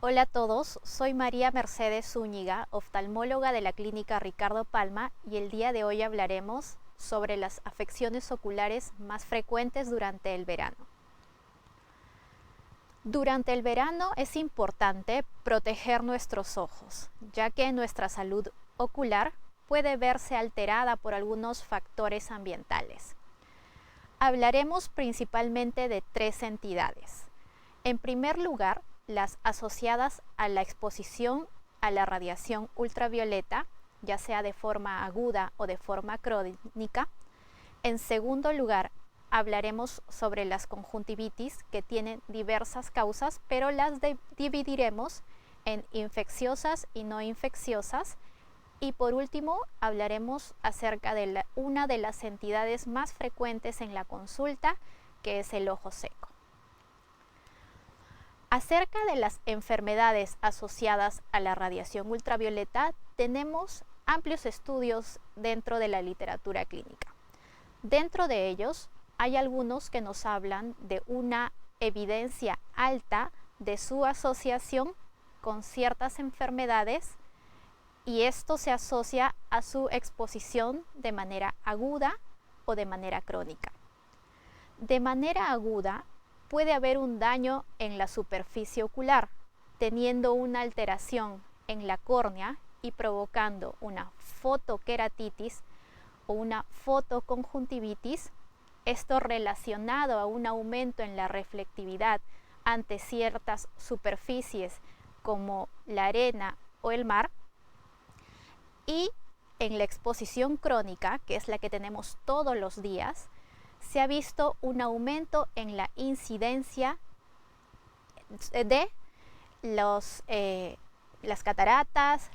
Hola a todos, soy María Mercedes Zúñiga, oftalmóloga de la Clínica Ricardo Palma, y el día de hoy hablaremos sobre las afecciones oculares más frecuentes durante el verano. Durante el verano es importante proteger nuestros ojos, ya que nuestra salud ocular puede verse alterada por algunos factores ambientales. Hablaremos principalmente de tres entidades. En primer lugar, las asociadas a la exposición a la radiación ultravioleta, ya sea de forma aguda o de forma crónica. En segundo lugar, hablaremos sobre las conjuntivitis, que tienen diversas causas, pero las dividiremos en infecciosas y no infecciosas. Y por último, hablaremos acerca de una de las entidades más frecuentes en la consulta, que es el ojo seco. Acerca de las enfermedades asociadas a la radiación ultravioleta, tenemos amplios estudios dentro de la literatura clínica. Dentro de ellos, hay algunos que nos hablan de una evidencia alta de su asociación con ciertas enfermedades, y esto se asocia a su exposición de manera aguda o de manera crónica. De manera aguda, puede haber un daño en la superficie ocular, teniendo una alteración en la córnea y provocando una fotoqueratitis o una fotoconjuntivitis, esto relacionado a un aumento en la reflectividad ante ciertas superficies como la arena o el mar. Y en la exposición crónica, que es la que tenemos todos los días, se ha visto un aumento en la incidencia de las cataratas,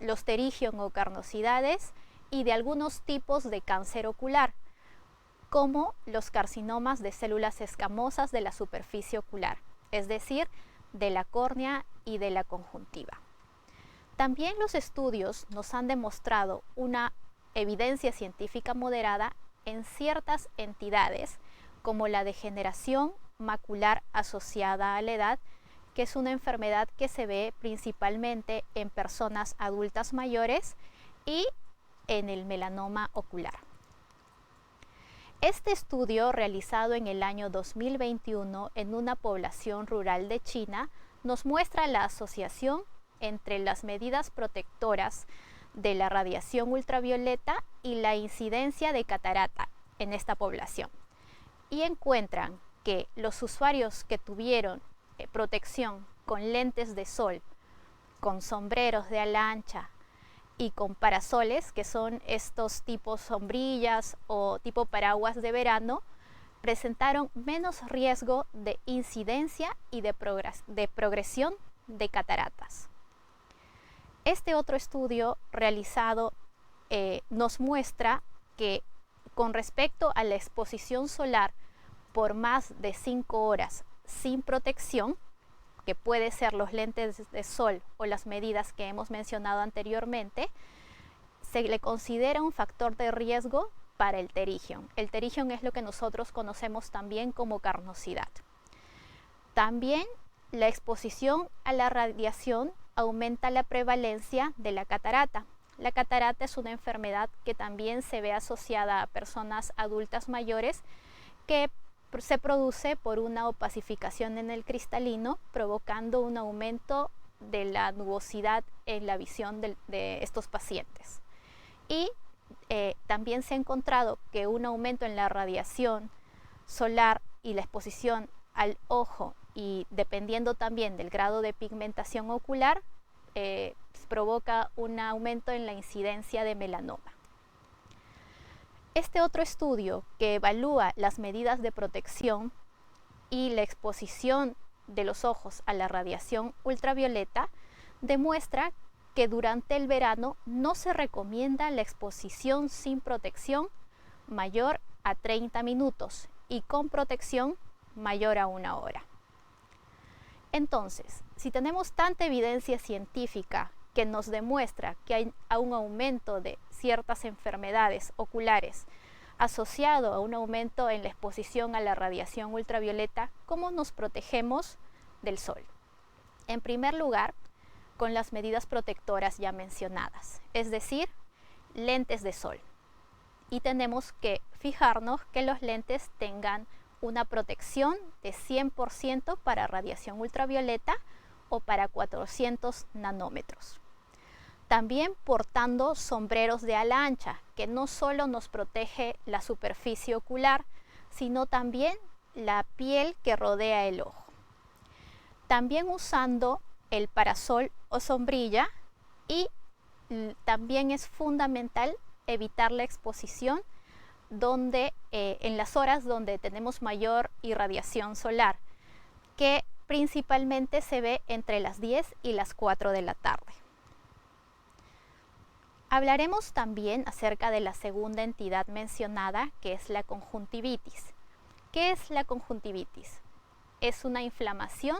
los pterigion o carnosidades y de algunos tipos de cáncer ocular, como los carcinomas de células escamosas de la superficie ocular, es decir, de la córnea y de la conjuntiva. También los estudios nos han demostrado una evidencia científica moderada en ciertas entidades, como la degeneración macular asociada a la edad, que es una enfermedad que se ve principalmente en personas adultas mayores, y en el melanoma ocular. Este estudio, realizado en el año 2021 en una población rural de China, nos muestra la asociación entre las medidas protectoras de la radiación ultravioleta y la incidencia de catarata en esta población, y encuentran que los usuarios que tuvieron protección con lentes de sol, con sombreros de ala ancha y con parasoles, que son estos tipos sombrillas o tipo paraguas de verano, presentaron menos riesgo de incidencia y de progresión de cataratas. Este otro estudio realizado nos muestra que con respecto a la exposición solar por más de 5 horas sin protección, que puede ser los lentes de sol o las medidas que hemos mencionado anteriormente, se le considera un factor de riesgo para el pterigion. El pterigion es lo que nosotros conocemos también como carnosidad. También la exposición a la radiación aumenta la prevalencia de la catarata. La catarata es una enfermedad que también se ve asociada a personas adultas mayores, que se produce por una opacificación en el cristalino, provocando un aumento de la nubosidad en la visión de estos pacientes. Y también se ha encontrado que un aumento en la radiación solar y la exposición al ojo, y dependiendo también del grado de pigmentación ocular, provoca un aumento en la incidencia de melanoma. Este otro estudio, que evalúa las medidas de protección y la exposición de los ojos a la radiación ultravioleta, demuestra que durante el verano no se recomienda la exposición sin protección mayor a 30 minutos y con protección mayor a 1 hora. Entonces, si tenemos tanta evidencia científica que nos demuestra que hay un aumento de ciertas enfermedades oculares asociado a un aumento en la exposición a la radiación ultravioleta, ¿cómo nos protegemos del sol? En primer lugar, con las medidas protectoras ya mencionadas, es decir, lentes de sol. Y tenemos que fijarnos que los lentes tengan una protección de 100% para radiación ultravioleta o para 400 nanómetros. También portando sombreros de ala ancha, que no solo nos protege la superficie ocular, sino también la piel que rodea el ojo. También usando el parasol o sombrilla, y también es fundamental evitar la exposición en las horas donde tenemos mayor irradiación solar, que principalmente se ve entre las 10 y las 4 de la tarde. Hablaremos también acerca de la segunda entidad mencionada, que es la conjuntivitis. ¿Qué es la conjuntivitis? Es una inflamación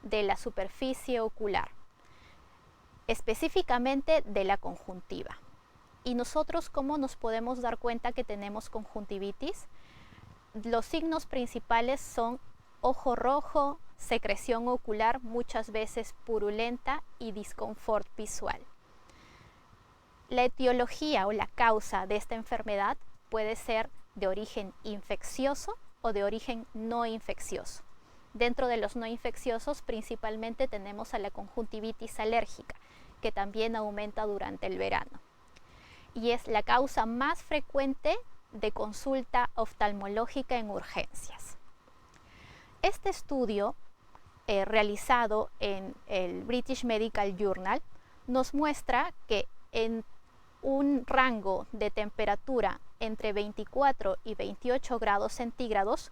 de la superficie ocular, específicamente de la conjuntiva. ¿Y nosotros cómo nos podemos dar cuenta que tenemos conjuntivitis? Los signos principales son ojo rojo, secreción ocular muchas veces purulenta y disconfort visual. La etiología o la causa de esta enfermedad puede ser de origen infeccioso o de origen no infeccioso. Dentro de los no infecciosos principalmente tenemos a la conjuntivitis alérgica, que también aumenta durante el verano. Y es la causa más frecuente de consulta oftalmológica en urgencias. Este estudio realizado en el British Medical Journal nos muestra que en un rango de temperatura entre 24 y 28 grados centígrados,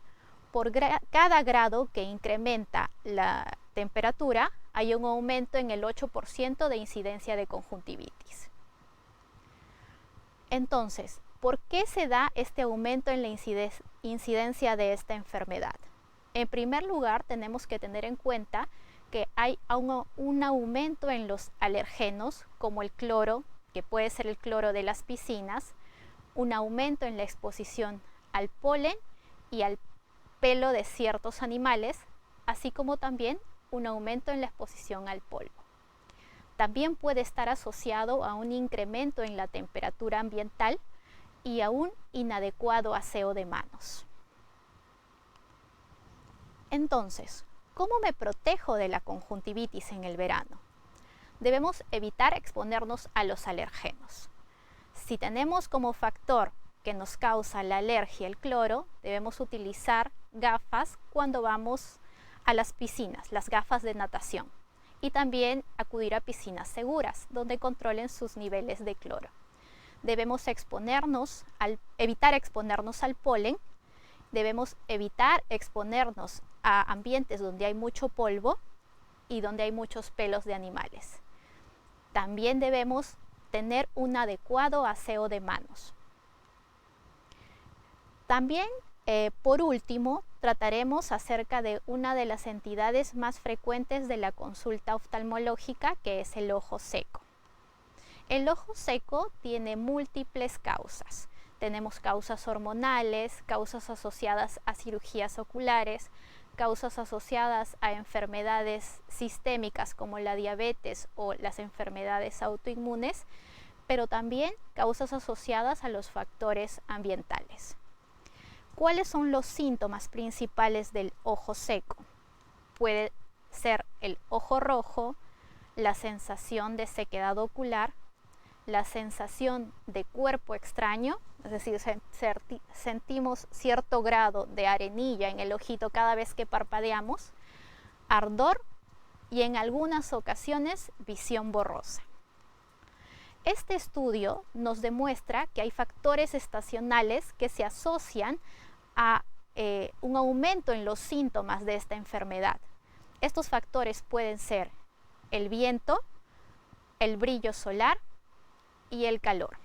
por cada grado que incrementa la temperatura, hay un aumento en el 8% de incidencia de conjuntivitis. Entonces, ¿por qué se da este aumento en la incidencia de esta enfermedad? En primer lugar, tenemos que tener en cuenta que hay un aumento en los alergenos, como el cloro, que puede ser el cloro de las piscinas, un aumento en la exposición al polen y al pelo de ciertos animales, así como también un aumento en la exposición al polvo. También puede estar asociado a un incremento en la temperatura ambiental y a un inadecuado aseo de manos. Entonces, ¿cómo me protejo de la conjuntivitis en el verano? Debemos evitar exponernos a los alergenos. Si tenemos como factor que nos causa la alergia el cloro, debemos utilizar gafas cuando vamos a las piscinas, las gafas de natación, y también acudir a piscinas seguras donde controlen sus niveles de cloro. Debemos evitar exponernos al polen, debemos evitar exponernos a ambientes donde hay mucho polvo y donde hay muchos pelos de animales. También debemos tener un adecuado aseo de manos. También, por último, trataremos acerca de una de las entidades más frecuentes de la consulta oftalmológica, que es el ojo seco. El ojo seco tiene múltiples causas. Tenemos causas hormonales, causas asociadas a cirugías oculares, causas asociadas a enfermedades sistémicas como la diabetes o las enfermedades autoinmunes, pero también causas asociadas a los factores ambientales. ¿Cuáles son los síntomas principales del ojo seco? Puede ser el ojo rojo, la sensación de sequedad ocular, la sensación de cuerpo extraño, es decir, sentimos cierto grado de arenilla en el ojito cada vez que parpadeamos, ardor y en algunas ocasiones visión borrosa. Este estudio nos demuestra que hay factores estacionales que se asocian a un aumento en los síntomas de esta enfermedad. Estos factores pueden ser el viento, el brillo solar y el calor.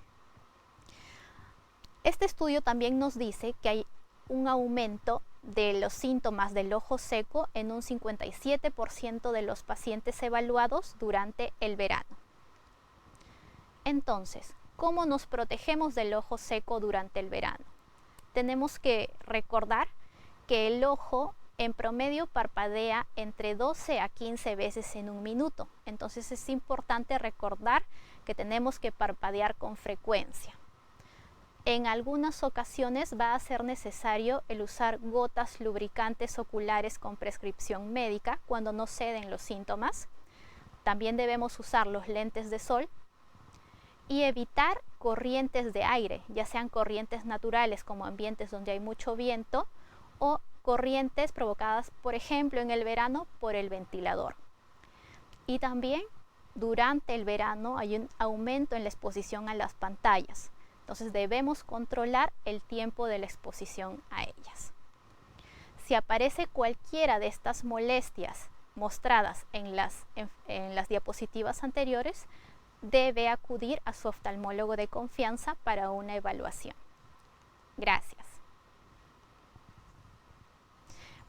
Este estudio también nos dice que hay un aumento de los síntomas del ojo seco en un 57% de los pacientes evaluados durante el verano. Entonces, ¿cómo nos protegemos del ojo seco durante el verano? Tenemos que recordar que el ojo en promedio parpadea entre 12 a 15 veces en un minuto. Entonces es importante recordar que tenemos que parpadear con frecuencia. En algunas ocasiones va a ser necesario el usar gotas lubricantes oculares con prescripción médica cuando no ceden los síntomas. También debemos usar los lentes de sol y evitar corrientes de aire, ya sean corrientes naturales como ambientes donde hay mucho viento o corrientes provocadas, por ejemplo, en el verano por el ventilador. Y también durante el verano hay un aumento en la exposición a las pantallas. Entonces debemos controlar el tiempo de la exposición a ellas. Si aparece cualquiera de estas molestias mostradas en las diapositivas anteriores, debe acudir a su oftalmólogo de confianza para una evaluación. Gracias.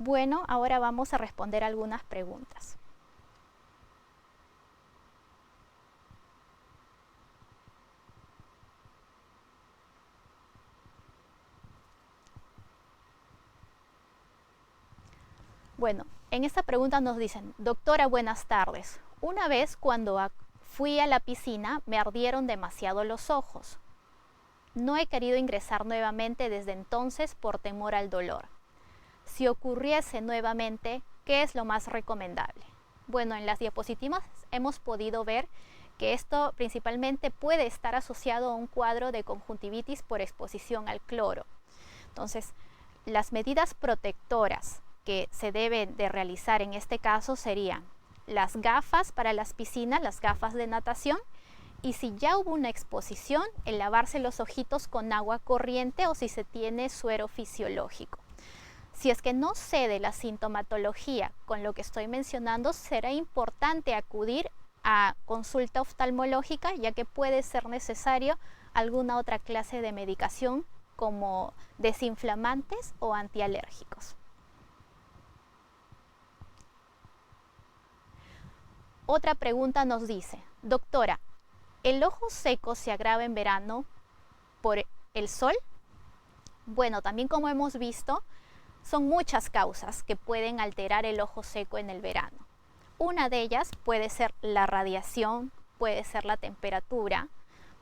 Bueno, ahora vamos a responder algunas preguntas. Bueno, en esta pregunta nos dicen: doctora, buenas tardes. Una vez cuando fui a la piscina me ardieron demasiado los ojos. No he querido ingresar nuevamente desde entonces por temor al dolor. Si ocurriese nuevamente, ¿qué es lo más recomendable? Bueno, en las diapositivas hemos podido ver que esto principalmente puede estar asociado a un cuadro de conjuntivitis por exposición al cloro. Entonces, las medidas protectoras que se deben de realizar en este caso serían las gafas para las piscinas, las gafas de natación, y si ya hubo una exposición, el lavarse los ojitos con agua corriente o si se tiene suero fisiológico. Si es que no cede la sintomatología con lo que estoy mencionando, será importante acudir a consulta oftalmológica, ya que puede ser necesario alguna otra clase de medicación como desinflamantes o antialérgicos. Otra pregunta nos dice: doctora, ¿el ojo seco se agrava en verano por el sol? Bueno, también como hemos visto, son muchas causas que pueden alterar el ojo seco en el verano. Una de ellas puede ser la radiación, puede ser la temperatura,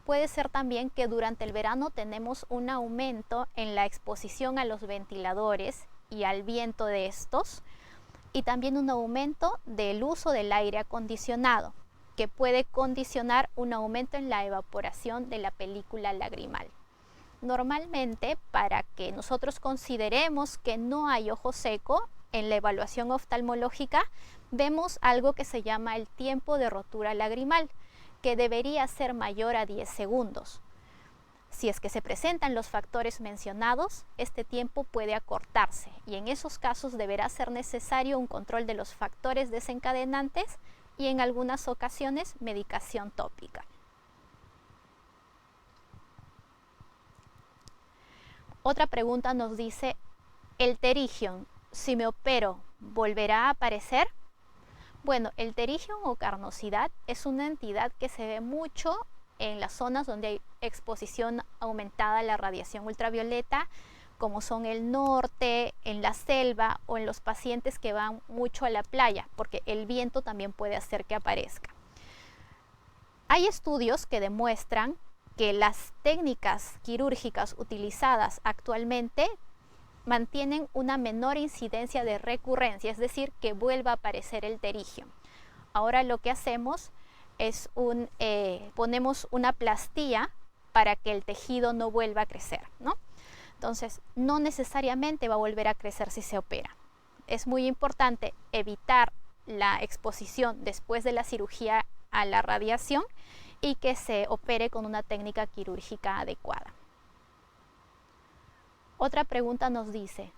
puede ser también que durante el verano tenemos un aumento en la exposición a los ventiladores y al viento de estos, y también un aumento del uso del aire acondicionado, que puede condicionar un aumento en la evaporación de la película lagrimal. Normalmente, para que nosotros consideremos que no hay ojo seco, en la evaluación oftalmológica vemos algo que se llama el tiempo de rotura lagrimal, que debería ser mayor a 10 segundos. Si es que se presentan los factores mencionados, este tiempo puede acortarse y en esos casos deberá ser necesario un control de los factores desencadenantes y en algunas ocasiones medicación tópica. Otra pregunta nos dice: ¿el pterigion, si me opero, volverá a aparecer? Bueno, el pterigion o carnosidad es una entidad que se ve mucho en las zonas donde hay exposición aumentada a la radiación ultravioleta, como son el norte, en la selva o en los pacientes que van mucho a la playa, porque el viento también puede hacer que aparezca. Hay estudios que demuestran que las técnicas quirúrgicas utilizadas actualmente mantienen una menor incidencia de recurrencia, es decir, que vuelva a aparecer el pterigion. Ahora lo que hacemos es ponemos una plastía para que el tejido no vuelva a crecer, ¿no? Entonces, no necesariamente va a volver a crecer si se opera. Es muy importante evitar la exposición después de la cirugía a la radiación y que se opere con una técnica quirúrgica adecuada. Otra pregunta nos dice: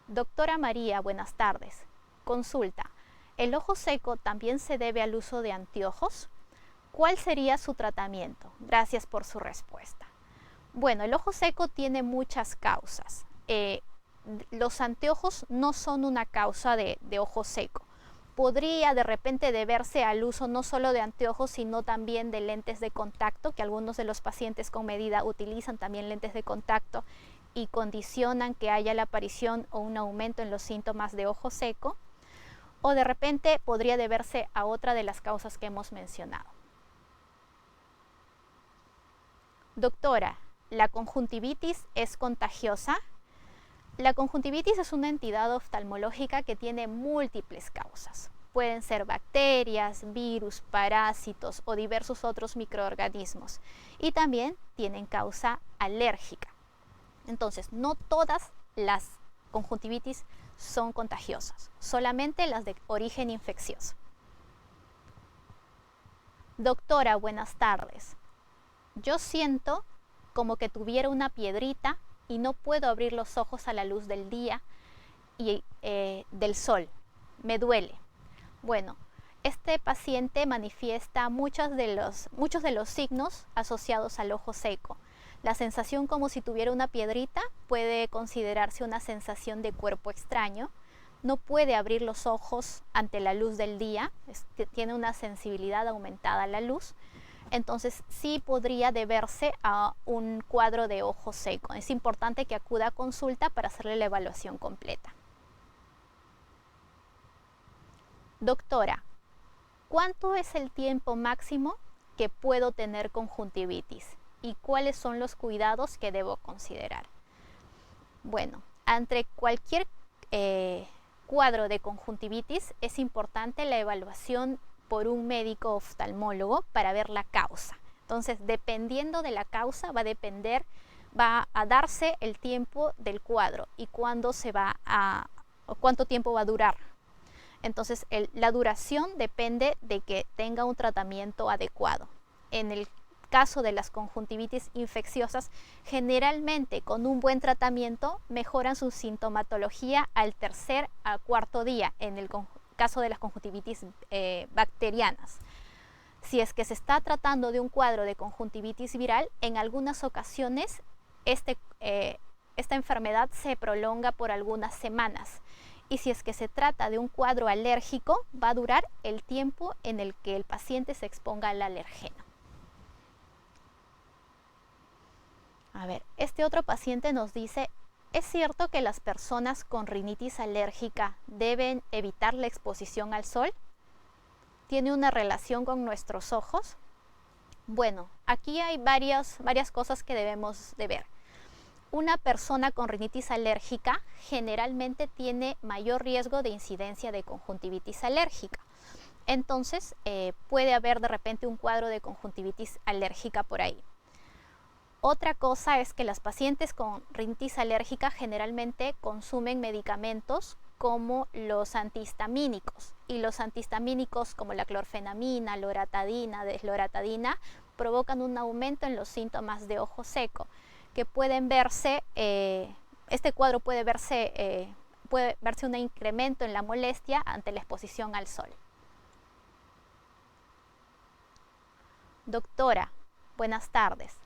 doctora María, buenas tardes. Consulta: ¿el ojo seco también se debe al uso de anteojos? ¿Cuál sería su tratamiento? Gracias por su respuesta. Bueno, el ojo seco tiene muchas causas. Los anteojos no son una causa de ojo seco. Podría de repente deberse al uso no solo de anteojos, sino también de lentes de contacto, que algunos de los pacientes con medida utilizan también lentes de contacto y condicionan que haya la aparición o un aumento en los síntomas de ojo seco, o de repente podría deberse a otra de las causas que hemos mencionado. Doctora, ¿la conjuntivitis es contagiosa? La conjuntivitis es una entidad oftalmológica que tiene múltiples causas. Pueden ser bacterias, virus, parásitos o diversos otros microorganismos. Y también tienen causa alérgica. Entonces, no todas las conjuntivitis son contagiosas, solamente las de origen infeccioso. Doctora, buenas tardes. Yo siento como que tuviera una piedrita y no puedo abrir los ojos a la luz del día y del sol. Me duele. Bueno, este paciente manifiesta muchos de los signos asociados al ojo seco. La sensación como si tuviera una piedrita puede considerarse una sensación de cuerpo extraño. No puede abrir los ojos ante la luz del día, tiene una sensibilidad aumentada a la luz. Entonces sí podría deberse a un cuadro de ojo seco. Es importante que acuda a consulta para hacerle la evaluación completa. Doctora, ¿cuánto es el tiempo máximo que puedo tener conjuntivitis? ¿Y cuáles son los cuidados que debo considerar? Bueno, ante cualquier cuadro de conjuntivitis es importante la evaluación por un médico oftalmólogo para ver la causa. Entonces, dependiendo de la causa, va a darse el tiempo del cuadro y cuánto tiempo va a durar. Entonces, la duración depende de que tenga un tratamiento adecuado. En el caso de las conjuntivitis infecciosas, generalmente con un buen tratamiento mejoran su sintomatología al tercer a cuarto día, en el caso de las conjuntivitis bacterianas. Si es que se está tratando de un cuadro de conjuntivitis viral, en algunas ocasiones esta enfermedad se prolonga por algunas semanas. Y si es que se trata de un cuadro alérgico, va a durar el tiempo en el que el paciente se exponga al alergeno. A ver, este otro paciente nos dice, ¿es cierto que las personas con rinitis alérgica deben evitar la exposición al sol? ¿Tiene una relación con nuestros ojos? Bueno, aquí hay varias cosas que debemos de ver. Una persona con rinitis alérgica generalmente tiene mayor riesgo de incidencia de conjuntivitis alérgica. Entonces, puede haber de repente un cuadro de conjuntivitis alérgica por ahí. Otra cosa es que las pacientes con rinitis alérgica generalmente consumen medicamentos como los antihistamínicos. Y los antihistamínicos como la clorfenamina, loratadina, desloratadina, provocan un aumento en los síntomas de ojo seco, que pueden verse, este cuadro puede verse un incremento en la molestia ante la exposición al sol. Doctora, buenas tardes.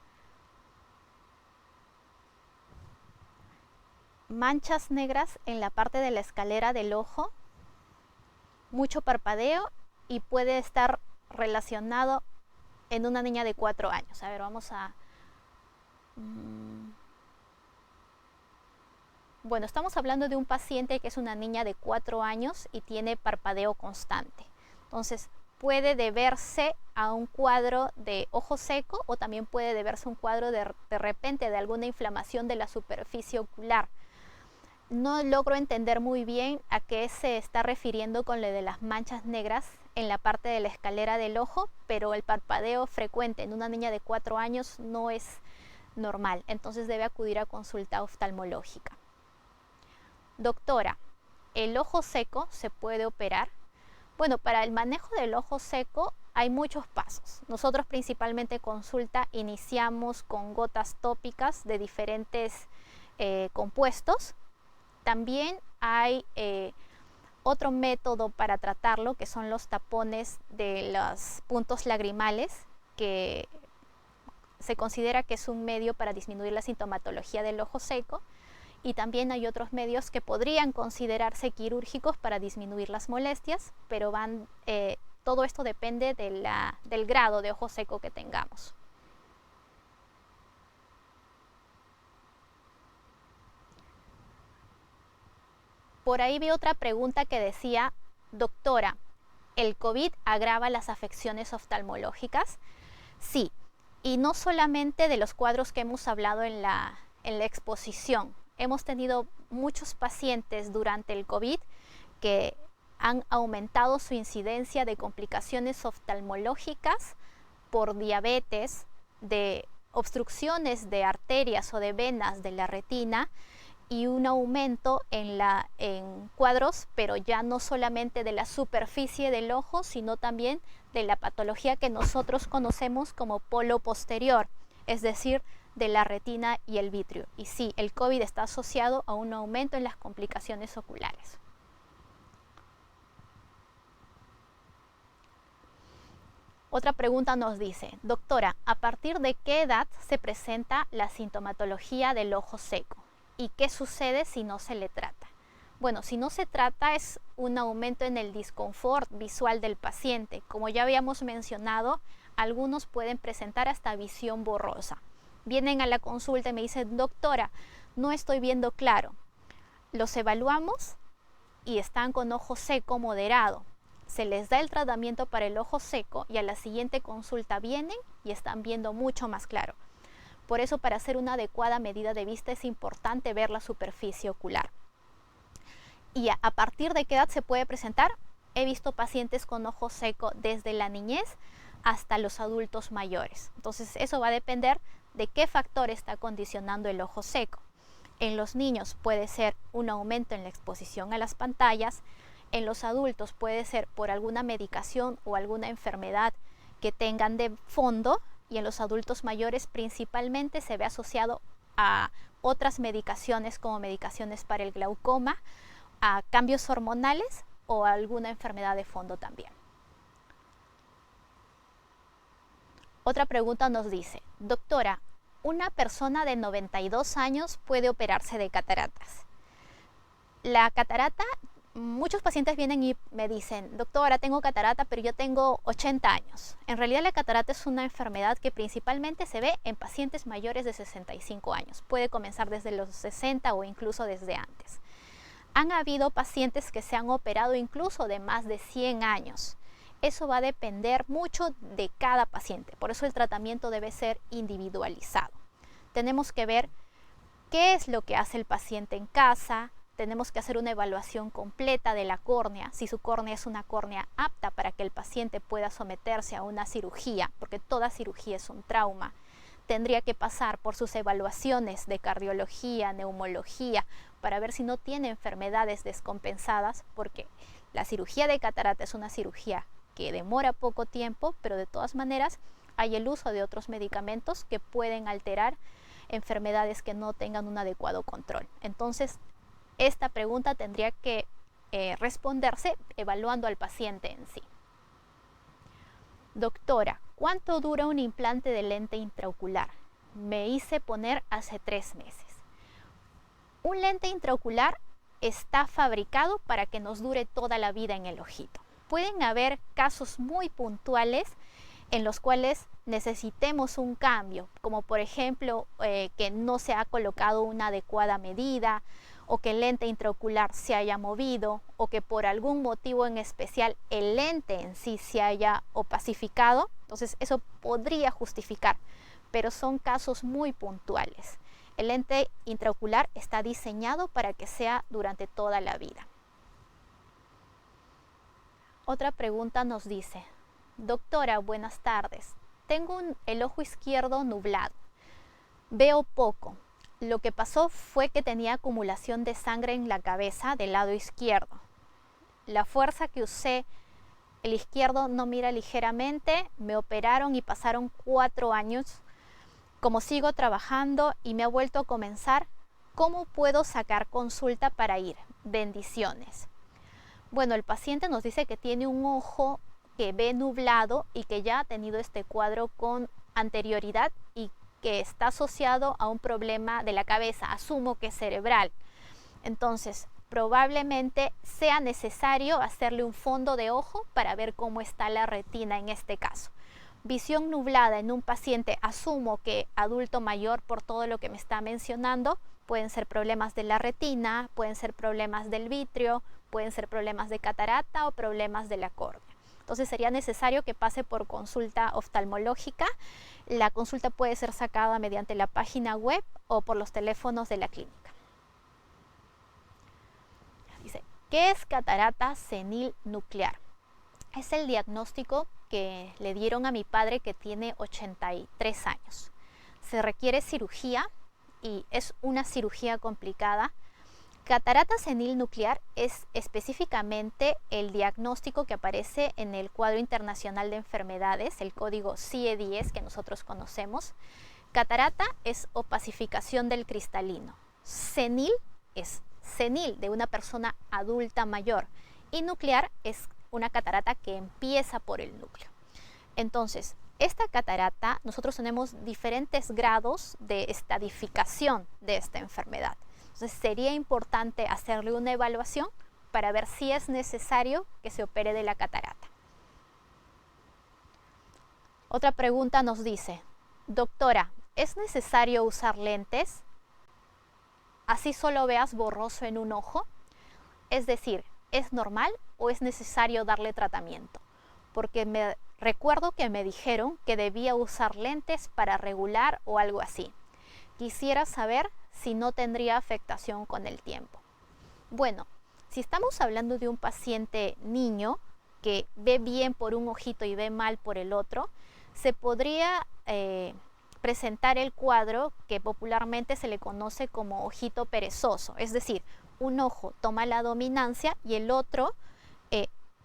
Manchas negras en la parte de la escalera del ojo, mucho parpadeo y puede estar relacionado en una niña de 4 años. A ver, vamos a... Bueno, estamos hablando de un paciente que es una niña de 4 años y tiene parpadeo constante. Entonces, puede deberse a un cuadro de ojo seco o también puede deberse a un cuadro de repente de alguna inflamación de la superficie ocular. No logro entender muy bien a qué se está refiriendo con lo de las manchas negras en la parte de la escalera del ojo, pero el parpadeo frecuente en una niña de 4 años no es normal, entonces debe acudir a consulta oftalmológica. Doctora, ¿el ojo seco se puede operar? Bueno, para el manejo del ojo seco hay muchos pasos. Nosotros principalmente consulta iniciamos con gotas tópicas de diferentes compuestos. También hay otro método para tratarlo, que son los tapones de los puntos lagrimales, que se considera que es un medio para disminuir la sintomatología del ojo seco. Y también hay otros medios que podrían considerarse quirúrgicos para disminuir las molestias, pero todo esto depende del grado de ojo seco que tengamos. Por ahí vi otra pregunta que decía, doctora, ¿el COVID agrava las afecciones oftalmológicas? Sí, y no solamente de los cuadros que hemos hablado en la exposición. Hemos tenido muchos pacientes durante el COVID que han aumentado su incidencia de complicaciones oftalmológicas por diabetes, de obstrucciones de arterias o de venas de la retina, y un aumento en cuadros, pero ya no solamente de la superficie del ojo, sino también de la patología que nosotros conocemos como polo posterior, es decir, de la retina y el vitrio. Y sí, el COVID está asociado a un aumento en las complicaciones oculares. Otra pregunta nos dice, doctora, ¿a partir de qué edad se presenta la sintomatología del ojo seco? ¿Y qué sucede si no se le trata? Bueno, si no se trata es un aumento en el disconfort visual del paciente. Como ya habíamos mencionado, algunos pueden presentar hasta visión borrosa. Vienen a la consulta y me dicen, doctora, no estoy viendo claro. Los evaluamos y están con ojo seco moderado. Se les da el tratamiento para el ojo seco y a la siguiente consulta vienen y están viendo mucho más claro. Por eso, para hacer una adecuada medida de vista es importante ver la superficie ocular. ¿Y a partir de qué edad se puede presentar? He visto pacientes con ojo seco desde la niñez hasta los adultos mayores. Entonces, eso va a depender de qué factor está condicionando el ojo seco. En los niños puede ser un aumento en la exposición a las pantallas. En los adultos puede ser por alguna medicación o alguna enfermedad que tengan de fondo, y en los adultos mayores principalmente se ve asociado a otras medicaciones como medicaciones para el glaucoma, a cambios hormonales o a alguna enfermedad de fondo también. Otra pregunta nos dice, doctora, ¿una persona de 92 años puede operarse de cataratas? La catarata, muchos pacientes vienen y me dicen, doctora, tengo catarata, pero yo tengo 80 años. En realidad la catarata es una enfermedad que principalmente se ve en pacientes mayores de 65 años. Puede comenzar desde los 60 o incluso desde antes. Han habido pacientes que se han operado incluso de más de 100 años. Eso va a depender mucho de cada paciente. Por eso el tratamiento debe ser individualizado. Tenemos que ver qué es lo que hace el paciente en casa. Tenemos que hacer una evaluación completa de la córnea, si su córnea es una córnea apta para que el paciente pueda someterse a una cirugía, porque toda cirugía es un trauma. Tendría que pasar por sus evaluaciones de cardiología, neumología, para ver si no tiene enfermedades descompensadas, porque la cirugía de catarata es una cirugía que demora poco tiempo, pero de todas maneras hay el uso de otros medicamentos que pueden alterar enfermedades que no tengan un adecuado control. Entonces, esta pregunta tendría que responderse evaluando al paciente en sí. Doctora, ¿cuánto dura un implante de lente intraocular? Me hice poner hace 3 meses. Un lente intraocular está fabricado para que nos dure toda la vida en el ojito. Pueden haber casos muy puntuales en los cuales necesitemos un cambio, como por ejemplo que no se ha colocado una adecuada medida, o que el lente intraocular se haya movido, o que por algún motivo en especial el lente en sí se haya opacificado. Entonces eso podría justificar, pero son casos muy puntuales. El lente intraocular está diseñado para que sea durante toda la vida. Otra pregunta nos dice, doctora, buenas tardes. Tengo el ojo izquierdo nublado. Veo poco. Lo que pasó fue que tenía acumulación de sangre en la cabeza del lado izquierdo. La fuerza que usé, el izquierdo no mira ligeramente, me operaron y pasaron 4 años. Como sigo trabajando y me ha vuelto a comenzar, ¿cómo puedo sacar consulta para ir? Bendiciones. Bueno, el paciente nos dice que tiene un ojo que ve nublado y que ya ha tenido este cuadro con anterioridad y que está asociado a un problema de la cabeza, asumo que es cerebral. Entonces, probablemente sea necesario hacerle un fondo de ojo para ver cómo está la retina en este caso. Visión nublada en un paciente, asumo que adulto mayor por todo lo que me está mencionando, Pueden ser problemas de la retina, pueden ser problemas del vitrio, pueden ser problemas de catarata o problemas de la córnea. Entonces sería necesario que pase por consulta oftalmológica. La consulta puede ser sacada mediante la página web o por los teléfonos de la clínica. Dice, ¿qué es catarata senil nuclear? Es el diagnóstico que le dieron a mi padre, que tiene 83 años. Se requiere cirugía y es una cirugía complicada. Catarata senil nuclear es específicamente el diagnóstico que aparece en el cuadro internacional de enfermedades, el código CIE-10 que nosotros conocemos. Catarata es opacificación del cristalino. Senil es senil, de una persona adulta mayor. Y nuclear es una catarata que empieza por el núcleo. Entonces, esta catarata, nosotros tenemos diferentes grados de estadificación de esta enfermedad. Entonces sería importante hacerle una evaluación para ver si es necesario que se opere de la catarata. Otra pregunta nos dice, doctora, ¿es necesario usar lentes? ¿Así solo veas borroso en un ojo? Es decir, ¿es normal o es necesario darle tratamiento? Porque recuerdo que me dijeron que debía usar lentes para regular o algo así. Quisiera saber si no tendría afectación con el tiempo. Bueno, si estamos hablando de un paciente niño que ve bien por un ojito y ve mal por el otro, se podría presentar el cuadro que popularmente se le conoce como ojito perezoso. Es decir, un ojo toma la dominancia y el otro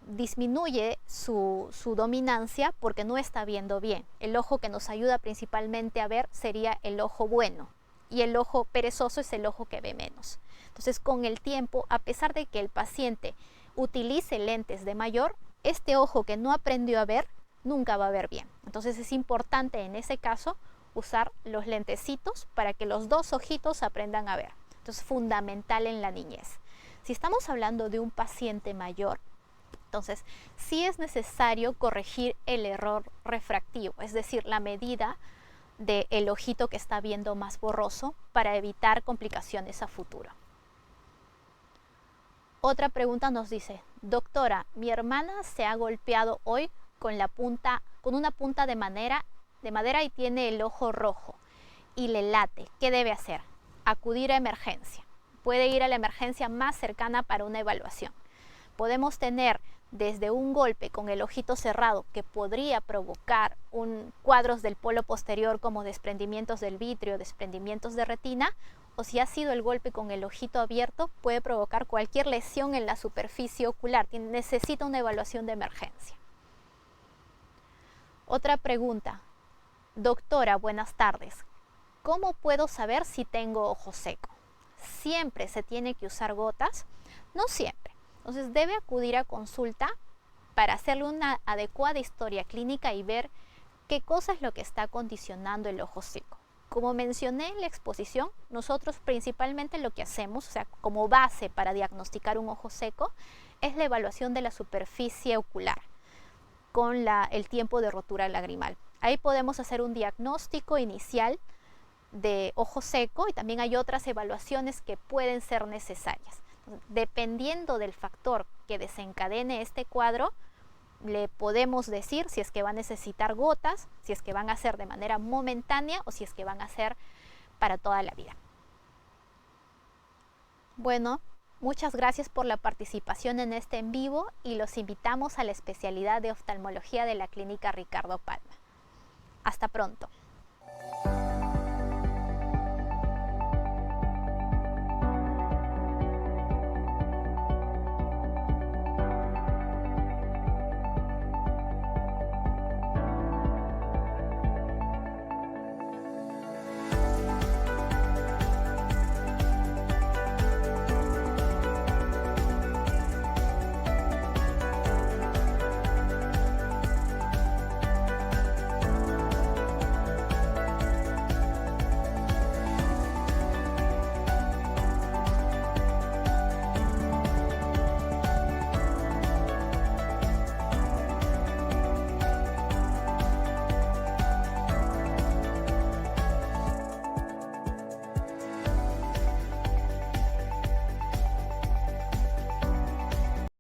disminuye su dominancia porque no está viendo bien. El ojo que nos ayuda principalmente a ver sería el ojo bueno, y el ojo perezoso es el ojo que ve menos. Entonces, con el tiempo, a pesar de que el paciente utilice lentes de mayor, este ojo que no aprendió a ver nunca va a ver bien. Entonces es importante en ese caso usar los lentecitos para que los dos ojitos aprendan a ver. Entonces, fundamental en la niñez. Si estamos hablando de un paciente mayor, entonces sí es necesario corregir el error refractivo, es decir, la medida del ojito que está viendo más borroso, para evitar complicaciones a futuro. Otra pregunta nos dice, doctora, mi hermana se ha golpeado hoy con una punta de madera y tiene el ojo rojo y le late. ¿Qué debe hacer? Acudir a emergencia. Puede ir a la emergencia más cercana para una evaluación. Podemos tener desde un golpe con el ojito cerrado que podría provocar cuadros del polo posterior como desprendimientos del vitrio, desprendimientos de retina, o si ha sido el golpe con el ojito abierto, puede provocar cualquier lesión en la superficie ocular. Necesita una evaluación de emergencia. Otra pregunta. Doctora, buenas tardes. ¿Cómo puedo saber si tengo ojo seco? ¿Siempre se tiene que usar gotas? No siempre. Entonces debe acudir a consulta para hacerle una adecuada historia clínica y ver qué cosa es lo que está condicionando el ojo seco. Como mencioné en la exposición, nosotros principalmente lo que hacemos, o sea, como base para diagnosticar un ojo seco, es la evaluación de la superficie ocular con el tiempo de rotura lagrimal. Ahí podemos hacer un diagnóstico inicial de ojo seco y también hay otras evaluaciones que pueden ser necesarias. Dependiendo del factor que desencadene este cuadro, le podemos decir si es que va a necesitar gotas, si es que van a ser de manera momentánea o si es que van a ser para toda la vida. Bueno, muchas gracias por la participación en este en vivo y los invitamos a la especialidad de oftalmología de la Clínica Ricardo Palma. Hasta pronto.